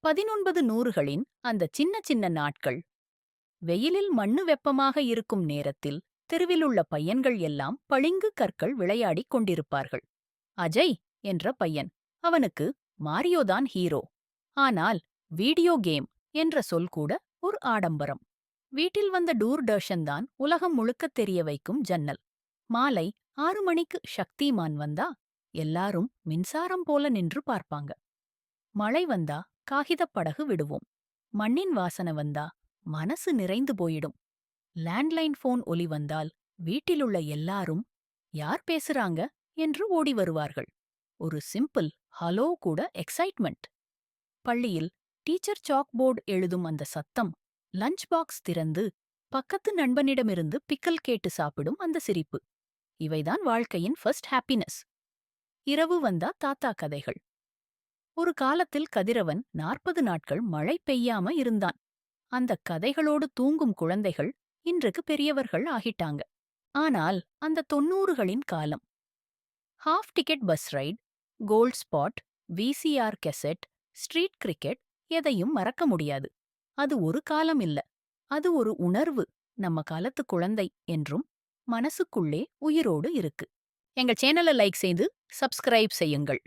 1900களின் அந்த சின்ன சின்ன நாட்கள். வெயிலில் மண்ணு வெப்பமாக இருக்கும் நேரத்தில் தெருவிலுள்ள பையன்கள் எல்லாம் பளிங்கு கற்கள் விளையாடிக் கொண்டிருப்பார்கள். அஜய் என்ற பையன். அவனுக்கு மாரியோதான் ஹீரோ. ஆனால் வீடியோ கேம் என்ற சொல் கூட ஒரு ஆடம்பரம். வீட்டில் வந்த டூர்டர்ஷன் தான் உலகம் முழுக்கத் தெரிய வைக்கும் ஜன்னல். மாலை 6 மணிக்கு சக்திமான் வந்தா எல்லாரும் மின்சாரம் போல நின்று பார்ப்பாங்க. மழை வந்தா காகிதப் படகு விடுவோம். மண்ணின் வாசனை வந்தா மனசு நிறைந்து போயிடும். லேண்ட்லைன் போன் ஒலி வந்தால் வீட்டிலுள்ள எல்லாரும் யார் பேசுறாங்க என்று ஓடி வருவார்கள். ஒரு சிம்பிள் ஹலோ கூட எக்ஸைட்மெண்ட். பள்ளியில் டீச்சர் சாக் போர்டு எழுதும் அந்த சத்தம், லஞ்ச் பாக்ஸ் திறந்து பக்கத்து நண்பனிடமிருந்து பிக்கல் கேட்டு சாப்பிடும் அந்த சிரிப்பு. இவைதான் வாழ்க்கையின் ஃபர்ஸ்ட் ஹாப்பினஸ். இரவு வந்தா தாத்தா கதைகள். ஒரு காலத்தில் கதிரவன் 40 நாட்கள் மழை பெய்யாம இருந்தான். அந்த கதைகளோடு தூங்கும் குழந்தைகள் இன்றைக்கு பெரியவர்கள் ஆகிட்டாங்க. ஆனால் அந்த 90களின் காலம். Half ticket bus right, Gold Spot, VCR cassette, street cricket எதையும் மறக்க முடியாது. அது ஒரு காலம் இல்ல. அது ஒரு உணர்வு. நம்ம காலத்து குழந்தை என்றும் மனசுக்குள்ளே உயிரோடு இருக்கு. எங்கள் சேனலை லைக் செய்து சப்ஸ்கிரைப் செய்யுங்கள்.